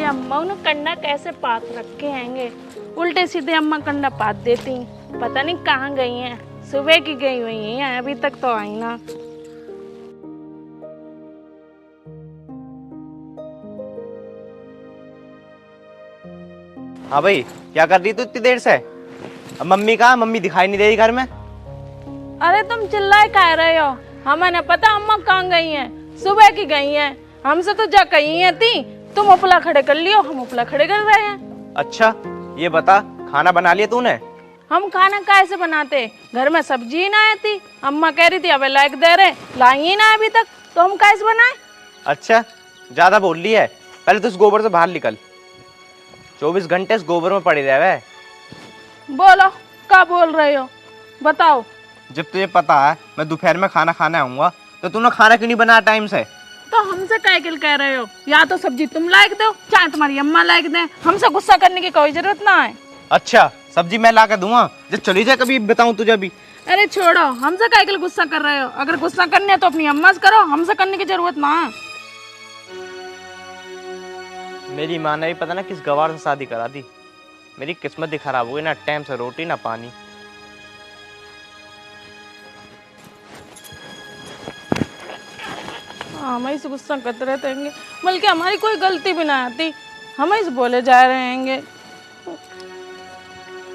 अम्मा ने कंडा कैसे पात रखे हैंगे। उल्टे सीधे अम्मा कंडा पात देती, पता नहीं कहाँ गई हैं। सुबह की गई हुई हैं, अभी तक तो आई ना। हाँ भाई, क्या कर रही तू इतनी देर से? अब मम्मी कहाँ? मम्मी दिखाई नहीं दे रही घर में। अरे तुम चिल्लाए कह रहे हो? हमें न पता अम्मा कहाँ गई हैं। सुबह की गई हैं, हमसे तो जा कही है थी। तुम उपला खड़े कर लियो, हम उपला खड़े कर रहे हैं। अच्छा ये बता, खाना बना लिया तूने? हम खाना कैसे बनाते, घर में सब्जी ही ना आई थी। अम्मा कह रही थी अबे लायक दे रहे, लाई ही ना अभी तक, तो हम कैसे बनाए? अच्छा ज्यादा बोल रही है, पहले तो इस गोबर से बाहर निकल। 24 घंटे इस गोबर में पड़ी रहे। बोलो क्या बोल रहे हो, बताओ। जब तुझे पता है मैं दोपहर में खाना खाने आऊंगा, तो तूने खाना क्यों नहीं बनाया टाइम से? तो हमसे कैकिल कह रहे हो? या तो सब्जी तुम लायक दो, चाहे तुम्हारी अम्मा लायक दे। हमसे गुस्सा करने की कोई जरूरत ना है। अच्छा सब्जी मैं ला के दूंगा, जब चली जाए कभी बताऊं तुझे भी। अरे छोड़ो, हमसे कैकिल गुस्सा कर रहे हो? अगर गुस्सा करने है तो अपनी अम्मा से करो, हमसे करने की जरूरत ना है। मेरी माँ ने भी पता ना किस गवार से शादी करा दी। मेरी किस्मत ही खराब हो गई, ना टाइम से रोटी ना पानी। हम से गुस्सा करते रहते हैं, बल्कि हमारी कोई गलती भी ना आती, हम से बोले जा रहे हैं।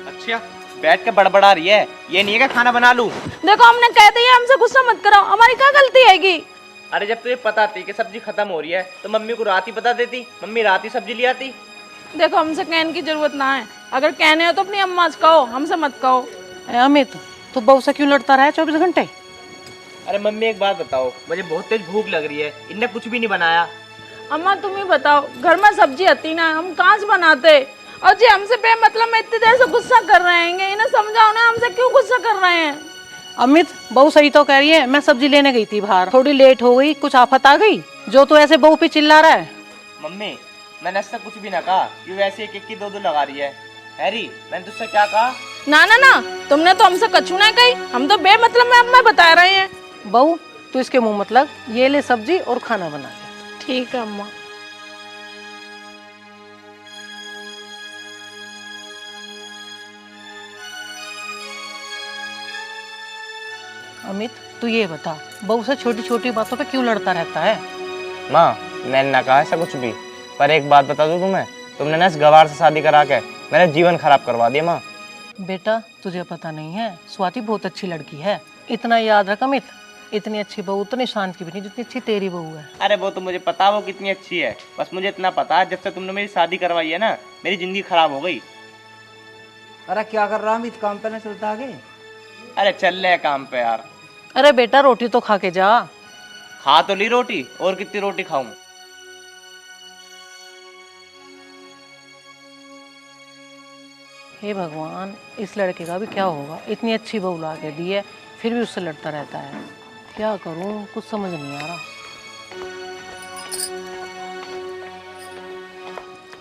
अच्छा बैठ के बड़बड़ा रही है, ये नहीं है कि खाना बना लूं। देखो हमने कह दिया, हमसे गुस्सा मत करो, हमारी क्या गलती हैगी? अरे जब तुझे पता थी कि सब्जी खत्म हो रही है तो मम्मी को रात ही बता देती, मम्मी रात ही सब्जी ले आती। देखो हमसे कहने की जरूरत ना है, अगर कहने हो तो अपनी अम्मा से कहो, हमसे मत कहो। अमित तो बहू से क्यों लड़ता रहा है 24 घंटे? अरे मम्मी एक बात बताओ, मुझे बहुत तेज भूख लग रही है, इनने कुछ भी नहीं बनाया। अम्मा तुम ही बताओ, घर में सब्जी आती ना, हम कहाँ से बनाते? और जी हमसे बेमतलब में इतनी देर से गुस्सा कर रहे हैं, इन्हें समझाओ ना, हमसे क्यों गुस्सा कर रहे हैं? अमित बहू सही तो कह रही है, मैं सब्जी लेने गई थी बाहर, थोड़ी लेट हो गई, कुछ आफत आ गई जो तो ऐसे बहू पे चिल्ला रहा है। मम्मी मैंने ऐसा कुछ भी ना कहा, ये वैसे एक की दो लगा रही है। हैरी मैंने तुझसे क्या कहा? ना ना ना, तुमने तो हमसे कछू ना कही, हम तो बेमतलब में अम्मा बता रहे हैं। बहू तू इसके मुंह मतलब ये ले सब्जी और खाना बना ले। ठीक है अम्मा। अमित तू ये बता, बहू से छोटी छोटी बातों पे क्यों लड़ता रहता है? माँ मैंने ना कहा ऐसा कुछ भी, पर एक बात बता दूं तुम्हें, तुमने ना इस गवार से शादी करा के मेरा जीवन खराब करवा दिया। माँ बेटा तुझे पता नहीं है, स्वाति बहुत अच्छी लड़की है, इतना याद रख अमित, इतनी अच्छी बहू उतनी शांत की भी नहीं जितनी अच्छी तेरी बहू है। अरे वो तो मुझे पता वो कितनी अच्छी है, बस मुझे इतना पता है जब से तुमने मेरी शादी करवाई है ना, मेरी जिंदगी खराब हो गई। अरे क्या कर रहा अमित, काम पे ना चलता आगे? अरे चल रहे काम पे यार। अरे बेटा रोटी तो खा के जा। खा तो ली रोटी, और कितनी रोटी खाऊं? हे भगवान, इस लड़के का भी क्या होगा, इतनी अच्छी बहू ला के दी है फिर भी उससे लड़ता रहता है। क्या करूं, कुछ समझ नहीं आ रहा।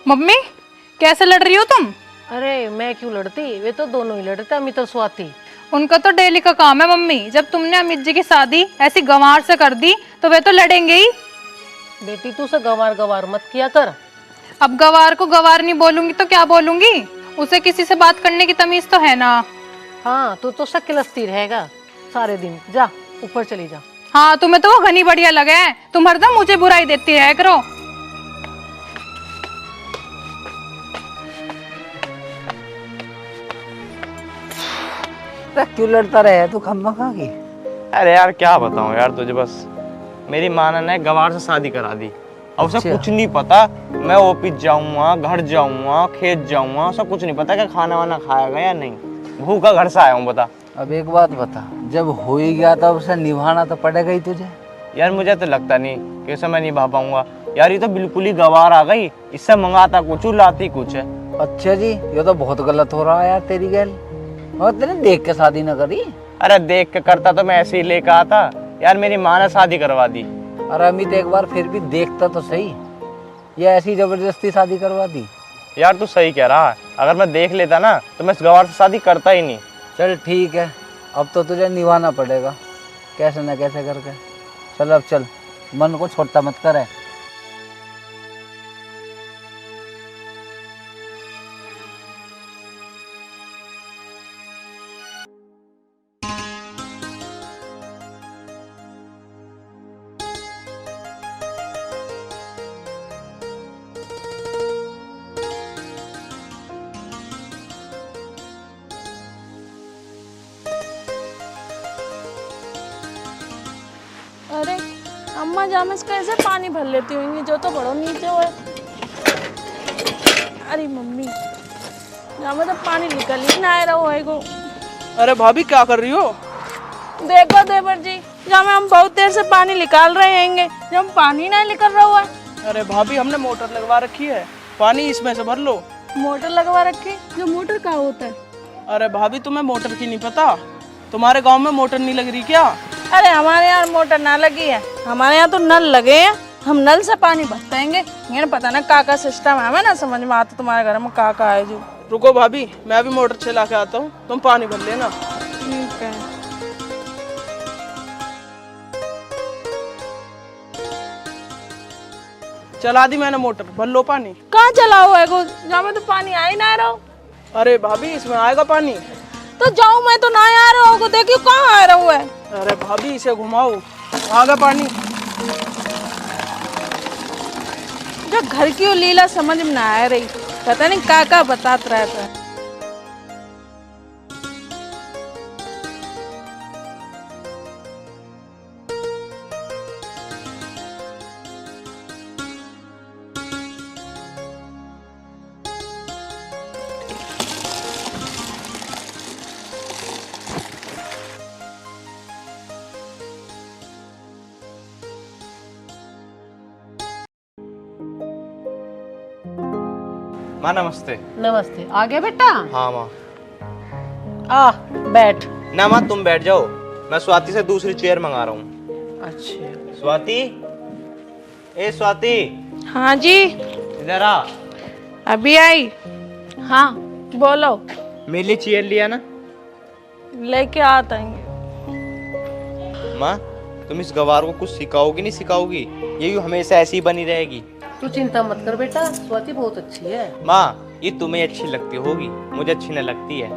मम्मी कैसे लड़ रही हो तुम? अरे मैं क्यों लड़ती, वे तो दोनों ही लड़ते, अमित और स्वाति। उनका तो डेली का काम है मम्मी, जब तुमने अमित जी की शादी ऐसी गंवार से कर दी तो वे तो लड़ेंगे ही। बेटी तू से गवार गवार मत किया कर। अब गवार को गवार नहीं बोलूंगी तो क्या बोलूंगी? उसे किसी से बात करने की तमीज तो है ना। हाँ तू तो शक्लस्ती रहेगा सारे दिन, जा ऊपर चली जा। हाँ तुम्हें तो वो घनी बढ़िया लगे है, तुम हरदम मुझे बुराई देती है करो। क्यों लड़ता रहे तू खम्मा खा की? अरे यार क्या बताऊं यार तुझे, बस मेरी माँ ने गवार से शादी करा दी, और उसे कुछ नहीं पता मैं ऑफिस जाऊंगा, घर जाऊंगा, खेत जाऊंगा, सब कुछ नहीं पता कि खाना वाना खाएगा या नहीं। भूखा घर से आया हूँ बता। अब एक बात बता, जब हो ही गया तब उसे निभाना तो पड़ेगा ही तुझे। यार मुझे तो लगता नहीं कि उसे मैं निभा पाऊंगा यार, ये तो बिल्कुल ही गवार आ गई, इससे मंगाता कुछ लाती कुछ है। अच्छा जी, ये तो बहुत गलत हो रहा है यार तेरी गैल, और तेने देख के शादी न करी। अरे देख के करता तो मैं ऐसे ही लेकर आता यार, मेरी माँ ने शादी करवा दी। अरे अमित एक बार फिर भी देखता तो सही, ये ऐसी जबरदस्ती शादी करवा दी। यार तू सही कह रहा है, अगर मैं देख लेता ना तो मैं इस गवार से शादी करता ही नहीं। चल ठीक है, अब तो तुझे निभाना पड़ेगा कैसे न कैसे करके। चल अब चल, मन को छोटा मत करे। अम्मा जामे से कैसे पानी भर लेती होंगी, जो तो बड़ो नीचे हुए। अरे मम्मी, जामे तो पानी निकल ही ना आ रहा है। अरे भाभी क्या कर रही हो? देखो देवर जी, जामे हम बहुत देर से पानी निकाल रहे हैंगे, जब पानी नहीं निकल रहा है। अरे भाभी हमने मोटर लगवा रखी है, पानी इसमें से भर लो। मोटर लगवा रखी? जो मोटर का होता है? अरे भाभी तुम्हें मोटर की नहीं पता? तुम्हारे गांव में मोटर नहीं लग रही क्या? अरे हमारे यहाँ मोटर ना लगी है, हमारे यहाँ तो नल लगे हैं। हम नल से पानी भरते हैं। ये पता ना का सिस्टम है, हमें ना समझ में आता तुम्हारे घर में का है जो। रुको भाभी, मैं अभी मोटर चला के आता हूँ, तुम पानी भर लेना। ठीक है। चला दी मैंने मोटर, भर लो पानी। कहाँ चला हुआ है गो? जहाँ में तो पानी आ ही ना रहा हो। अरे भाभी इसमें आएगा पानी। तो जाऊँ मैं तो ना आ रहा होगा, देखियो कहाँ आ रहा हुआ है। अरे भाभी इसे घुमाओ, आगा पानी। जो घर की वो लीला समझ में ना आ रही, पता नहीं का बताते रहता है। माँ नमस्ते। नमस्ते। आ गया बेटा? हाँ माँ। आ बैठ। ना माँ तुम बैठ जाओ, मैं स्वाति से दूसरी चेयर मंगा रहा हूँ। अच्छा। स्वाति, ए स्वाति, हाँ जी, इधर आ। अभी आई। हाँ बोलो। मेरे लिए चेयर लिया ना? लेके आते हैं। माँ तुम इस गवार को कुछ सिखाओगी नहीं सिखाओगी? ये यूं हमेशा ऐसी ही बनी रहेगी? तू चिंता मत कर बेटा, स्वाति बहुत अच्छी है। माँ ये तुम्हें अच्छी लगती होगी, मुझे अच्छी न लगती है।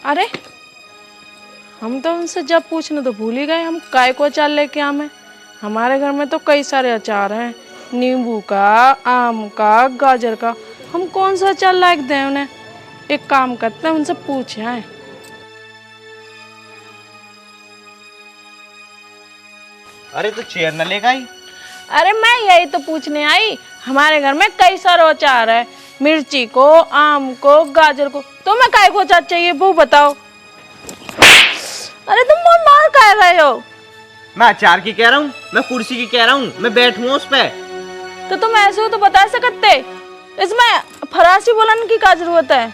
अरे हम तो उनसे जब पूछने तो भूल ही गए, हम काय को अचार लेके आए। हमारे घर में तो कई सारे अचार हैं, नींबू का, आम का, गाजर का। हम कौन सा अचार लायक दें उन्हें? एक काम करते हैं, उनसे पूछे आए। अरे तो चेयर न लेगा ही? अरे मैं यही तो पूछने आई, हमारे घर में कई सारे अचार है, मिर्ची को, आम को, गाजर को। तुम्हें काय को अचार चाहिए वो बताओ। अरे तुम मुंह मार कह रहे हो? मैं अचार की कह रहा हूँ, मैं कुर्सी की कह रहा हूँ, मैं बैठूँ उस पे। तो तुम ऐसे हो तो बता सकते, इसमें फरासी बोलने की क्या जरूरत है?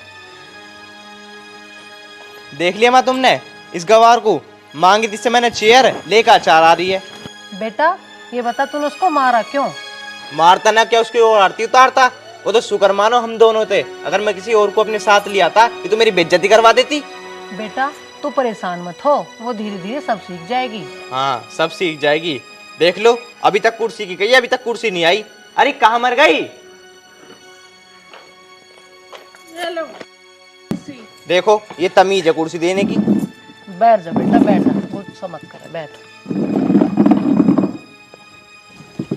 देख लिया माँ तुमने, इस गवार को मांगी जिससे मैंने चेयर लेकर अचार आ रही है। बेटा ये बता तूने उसको मारा क्यों? मारता ना क्या, उसकी ओर आरती उतारता। वो तो शुक्र मानो हम दोनों थे, अगर मैं किसी और को अपने साथ लिया था ये तो मेरी बेइज्जती करवा देती। बेटा तू परेशान मत हो, वो धीरे धीरे सब सीख जाएगी। हाँ सब सीख जाएगी। देख लो अभी तक कुर्सी की गई, अभी तक कुर्सी नहीं आई। अरे कहाँ मर गई? देखो ये तमीज है कुर्सी देने की। बैठ जा बेटा, बैठ जा, गुस्सा मत करे, बैठ।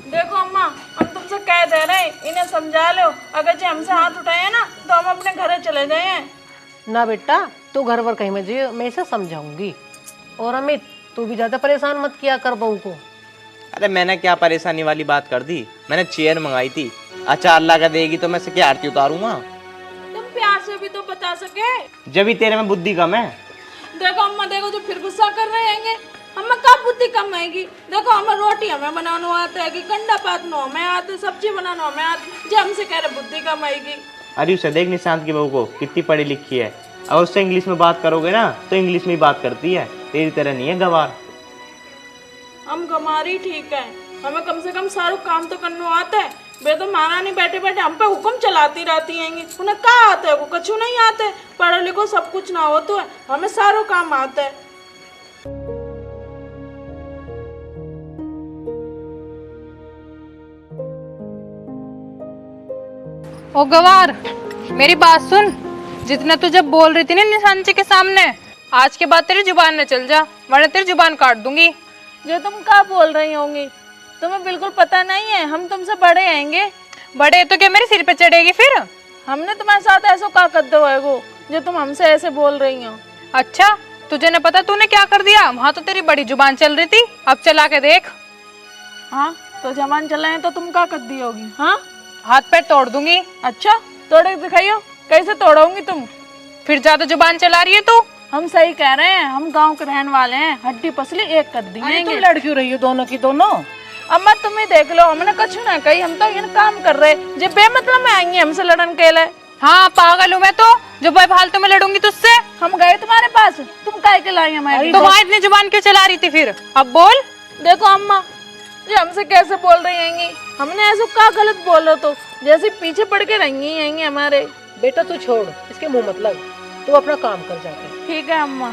देखो अम्मा, हम तुमसे कह दे रहे हैं, इन्हें समझा लो। अगर जो हमसे हाथ उठाए ना तो हम अपने घर चले जाए। ना बेटा तू घर पर कहीं मत मैं इसे समझाऊंगी। और अमित तू भी ज्यादा परेशान मत किया कर बहू को। अरे मैंने क्या परेशानी वाली बात कर दी? मैंने चेयर मंगाई थी, अचार ला कर देगी तो मैं से क्या आरती उतारूंगा? तुम प्यार से भी तो बता सके। जब ही तेरे में बुद्धि कम है। देखो अम्मा, देखो जो फिर गुस्सा कर रहे हैं, हमें कब बुद्धि कम आएगी? देखो हमें रोटी हमें बनाना आता है कि गंडा पातना हमें आता है, सब्जी बनाना हमें आती, जो हमसे कह रहे बुद्धि कम आएगी। अरे उसे देख निशांत की बहू को, कितनी पढ़ी लिखी है। अगर उससे इंग्लिश में बात करोगे ना तो इंग्लिश में ही बात करती है, तेरी तरह नहीं है गवार। हम गमारी ठीक है, हमें कम से कम सारा काम तो करना आता है। वे तो महारानी बैठे बैठे हम पे हुक्म चलाती रहती हैं, उन्हें क्या आता है? वो कछु नहीं आता है। पढ़ो लिखो सब कुछ ना हो तो है, हमें सारा काम आता है। ओ गवार, मेरी बात सुन। जितना तू जब बोल रही थी ना निशान जी के सामने, आज के बाद तेरी जुबान न चल जा, वरना तेरी जुबान काट दूंगी। जो तुम क्या बोल रही होंगी? तुम्हें बिल्कुल पता नहीं है, हम तुमसे बड़े आएंगे। बड़े तो क्या मेरे सिर पे चढ़ेगी फिर? हमने तुम्हारे साथ ऐसा क्या कर दो है वो, जो तुम हमसे ऐसे बोल रही हो? अच्छा तुझे न पता तूने क्या कर दिया? वहाँ तो तेरी बड़ी जुबान चल रही थी, अब चला के देख। हाँ तो जवान चलाए तो तुम क्या कर दी होगी? हाँ हाथ पैर तोड़ दूंगी। अच्छा तोड़े दिखाइयो, कैसे तोड़ोगी तुम? फिर ज्यादा जुबान चला रही है तू। हम सही कह रहे हैं, हम गांव के रहने वाले हैं, हड्डी पसली एक कर दी अरे तुम लड़ क्यों रही हो दोनों की दोनों? अम्मा तुम ही देख लो, हमने कुछ ना कही, हम तो ये काम कर रहे जो बेमतलब में आएंगे हमसे लड़न के लिए। हाँ पागल हूँ मैं तो, जो फालतू में लड़ूंगी तुझसे। हम गए तुम्हारे पास, तुम काय के लाई हमारी? तो वहाँ इतनी जुबान क्यों चला रही थी फिर? अब बोल। देखो अम्मा ये हमसे कैसे बोल रही हैंगी, हमने ऐसा क्या गलत बोलो तो जैसे पीछे पड़ के रहेंगी हैंगी हमारे। बेटा तू छोड़, इसके मुंह मत लग, तू अपना काम कर जाके। ठीक है अम्मा।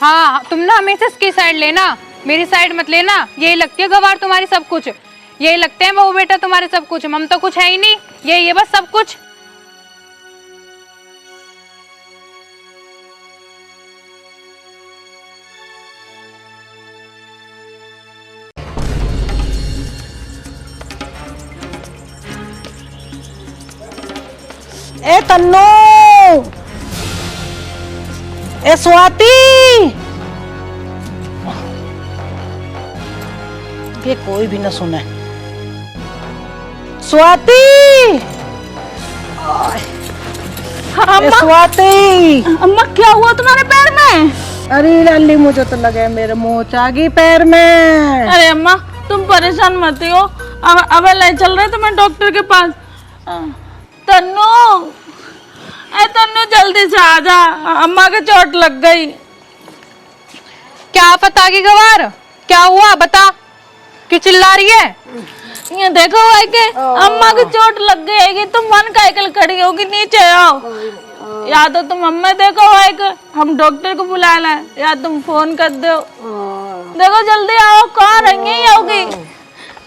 हाँ तुम ना हमेशा इसकी साइड लेना, मेरी साइड मत लेना। यही लगती है गवार तुम्हारी सब कुछ, यही लगते हैं वो बेटा तुम्हारे सब कुछ। हम तो कुछ है ही नहीं, यही है बस सब कुछ। ए तन्नू, ए स्वाति, ये कोई भी ना सुने। स्वाति, ए स्वाति। अम्मा क्या हुआ तुम्हारे पैर में? अरे लाली मुझे तो लगे मेरे मोच आ गई पैर में। अरे अम्मा तुम परेशान मत हो, अब ले चल रहे तुम्हें डॉक्टर के पास। तन्नू, अरे तन्नू जल्दी से आ जा, अम्मा के चोट लग गई। क्या पता की गवार, क्या हुआ बता, क्यों चिल्ला रही है? ये देखो भाई के अम्मा की चोट लग गई है, तुम मन काइकल खड़ी होगी, नीचे आओ। या तो तुम अम्मा देखो भाई के, हम डॉक्टर को बुला लाए, या तुम फोन कर दो। देखो जल्दी आओ, कहाँ रहेंगे होगी।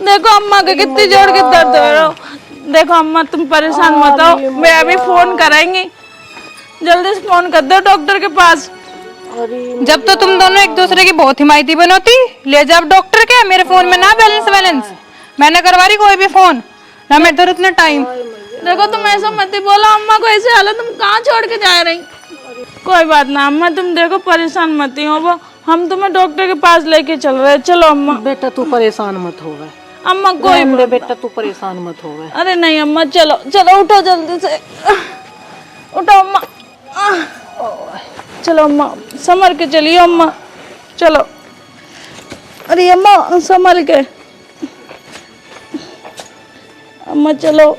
देखो अम्मा के कितनी जोर के दर्द हो रहा हो। देखो अम्मा तुम परेशान मत हो, मैं अभी फोन कराएंगी, जल्दी से फोन कर दो डॉक्टर के पास। जब तो तुम दोनों एक दूसरे की बहुत हिमायती बनोती, ले जाओ डॉक्टर के। मेरे फोन में ना बैलेंस मैंने करवा रही कोई भी फोन, ना मैं इधर इतना टाइम। देखो तुम ऐसा मत ही बोलो, अम्मा को ऐसे हालत तुम कहाँ छोड़ के जा रही? कोई बात ना अम्मा, तुम देखो परेशान मत ही हो, वो हम तुम्हें डॉक्टर के पास लेके चल रहे। चलो अम्मा। बेटा तू परेशान मत हो गए, अम्मा कोई बेटा तू परेशान मत हो गए। अरे नहीं अम्मा, चलो चलो उठो जल्दी से, उठो अम्मा। चलो अम्मा, संभल के चलिए अम्मा, चलो। अरे अम्मा संभल के, अम्मा चलो।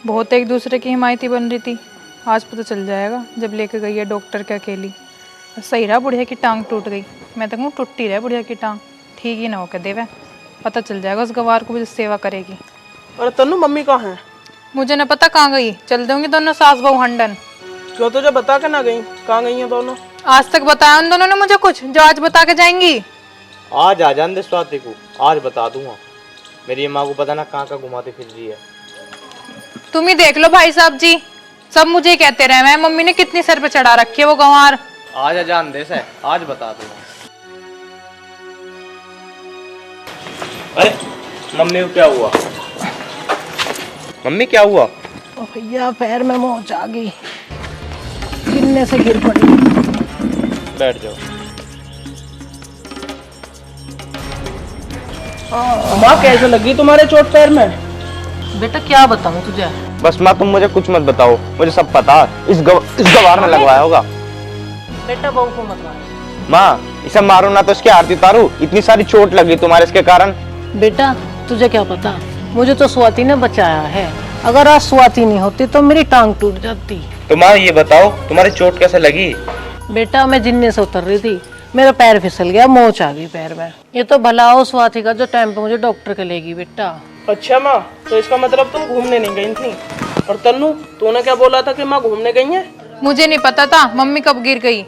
बहुत एक दूसरे की हिमायती बन रही थी, आज पता चल जाएगा जब लेके गई है डॉक्टर के अकेली। सही रहा बुढ़िया की टांग टूट गई, मैं तो कहूँ टूटी रहे बुढ़िया की टांग, ठीक ही ना होकर देवे। पता चल जाएगा उस गवार को भी सेवा करेगी। अरे तन्नू मम्मी कहाँ है? मुझे न पता कहाँ गई, चल देंगे दोनों सास बहू हंडन। क्यों तुझे बता के ना गई? कहाँ गई हैं दोनों? आज तक बताया उन दोनों ने मुझे कुछ, जो आज बता के जाएंगी। आज आ जान दे स्वाति को, आज बता दूंगा। मेरी माँ को पता ना कहाँ कहाँ घुमाती फिर रही है। तुम ही देख लो भाई साहब जी, सब मुझे ही कहते रहे, मैं मम्मी ने कितनी सर पे चढ़ा रखी है वो गंवार। आज आ जान दे से, आज बता दूंगा। अरे मम्मी को क्या हुआ? मम्मी क्या हुआ? ओ भैया पैर में मोच आ गई, गिरने से गिर पड़ी। बैठ जाओ। माँ कैसे लगी तुम्हारे चोट पैर में? बेटा क्या बताऊं तुझे? बस माँ तुम मुझे कुछ मत बताओ, मुझे सब पता। इस गवार में लगवाया होगा। बेटा बहू को मत मार। माँ इसे मारो ना तो इसकी आरती उतारू, इतनी सारी चोट लगी तुम्हारे इसके कारण। बेटा तुझे क्या पता, मुझे तो स्वाति ने बचाया है, अगर आज स्वाति नहीं होती तो मेरी टांग टूट जाती। तो माँ ये बताओ तुम्हारी चोट कैसे लगी? बेटा मैं जिन्ने से उतर रही थी, मेरा पैर फिसल गया, मोच आ गई पैर में। ये तो भला हो स्वाति का जो टाइम पे मुझे डॉक्टर के लेगी। बेटा अच्छा माँ, तो इसका मतलब तुम घूमने नहीं गई थी। और तन्नू तूने क्या बोला था कि माँ घूमने गई है? मुझे नहीं पता था मम्मी कब गिर गई।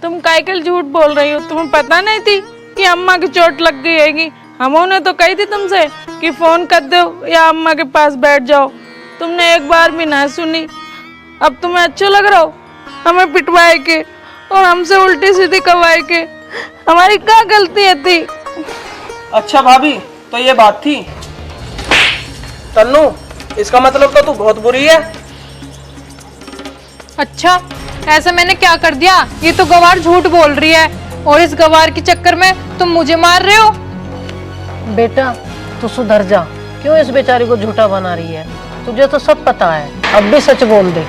तुम काइकल झूठ बोल रही हो, तुम्हें पता नहीं थी कि अम्मा की चोट लग गई हैगी? हमने तो कही थी तुमसे कि फोन कर दो या अम्मा के पास बैठ जाओ, तुमने एक बार भी ना सुनी। अब तुम्हें अच्छा लग रहा हो हमें पिटवाए के और हमसे उल्टी सीधी करवाए के? हमारी क्या गलती थी? अच्छा भाभी, तो ये बात थी। तन्नू इसका मतलब तो तू बहुत बुरी है। अच्छा, ऐसा मैंने क्या कर दिया? ये तो गवार झूठ बोल रही है और इस गवार के चक्कर में तुम मुझे मार रहे हो। बेटा तू सुधर जा, क्यों इस बेचारी को झूठा बना रही है? तुझे तो सब पता है, अब भी सच बोल दे।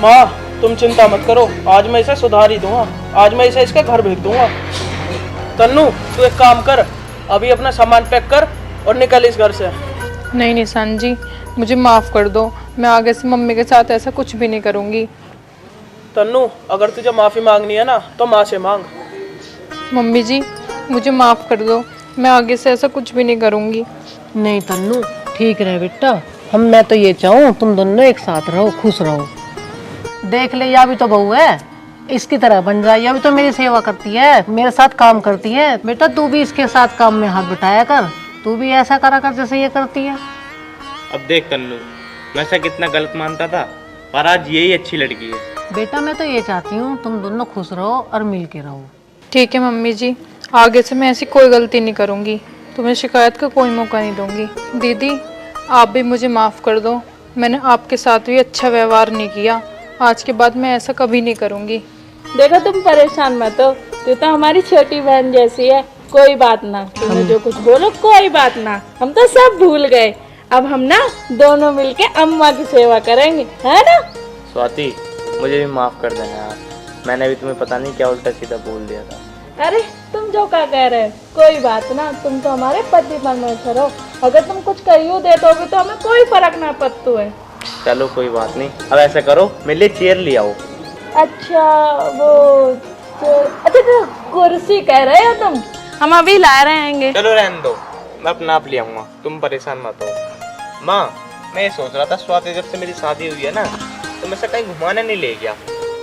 माँ तुम चिंता मत करो, आज मैं इसे सुधार ही दूंगा। आज मैं इसे इसके घर भेज दूंगा। तन्नू तू एक काम कर, अभी अपना सामान पैक कर और निकल इस घर से। नहीं निशान जी, मुझे माफ कर दो, मैं आगे से मम्मी के साथ ऐसा कुछ भी नहीं करूंगी। तन्नू अगर तुझे माफी मांगनी है ना तो माँ से मांग। मम्मी जी मुझे माफ कर दो, मैं आगे से ऐसा कुछ भी नहीं करूंगी। नहीं तन्नू ठीक रहे बेटा, मैं तो ये चाहूँ तुम दोनों एक साथ रहो, खुश रहो। देख ले, या भी तो बहू है, इसकी तरह बन जाए। या भी तो मेरी सेवा करती है, मेरे साथ काम करती है। बेटा तू भी इसके साथ काम में हाथ बटाया कर, तू भी ऐसा करा कर जैसे ये करती है। अब देख तन्नू, मैं ऐसा कितना गलत मानता था, पर आज यही अच्छी लड़की है। बेटा मैं तो ये चाहती हूँ तुम दोनों खुश रहो और मिल के रहो। ठीक है मम्मी जी, आगे से मैं ऐसी कोई गलती नहीं करूंगी, तुम्हें शिकायत का कोई मौका नहीं दूंगी। दीदी आप भी मुझे माफ़ कर दो, मैंने आपके साथ भी अच्छा व्यवहार नहीं किया, आज के बाद मैं ऐसा कभी नहीं करूंगी। देखो तुम परेशान मत हो, तू तो हमारी छोटी बहन जैसी है, कोई बात ना, तुम्हें जो कुछ बोलो कोई बात ना, हम तो सब भूल गए। अब हम ना दोनों मिलके अम्मा की सेवा करेंगे, है ना? स्वाति मुझे भी माफ कर देना यार, मैंने भी तुम्हें पता नहीं क्या उल्टा सीधा बोल दिया था। अरे तुम जो क्या कह रहे हो, कोई बात ना, तुम तो हमारे पति परमेश्वर हो, अगर तुम कुछ करियो दे दोगे तो हमें कोई फर्क ना पड़ता है। चलो कोई बात नहीं, अब ऐसा करो मेरे लिए चेयर ले आओ। अच्छा वो अच्छा तो कुर्सी कह रहे हो तुम, हम अभी ला रहे हैं। चलो रहने दो, मैं अपना आप ले आऊंगा, तुम परेशान मत हो। माँ मैं ये सोच रहा था, स्वाति जब से मेरी शादी हुई है ना तो मैं से कहीं घुमाने नहीं ले गया,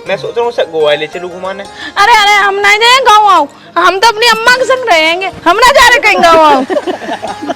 मैं सोच रहा हूँ उसे गोवा ले चलूँ घुमाने। अरे अरे हम नहीं जाएंगे गाँव, आओ हम तो अपनी अम्मा के संग रहेंगे, हम ना जा रहे कहीं गाँव।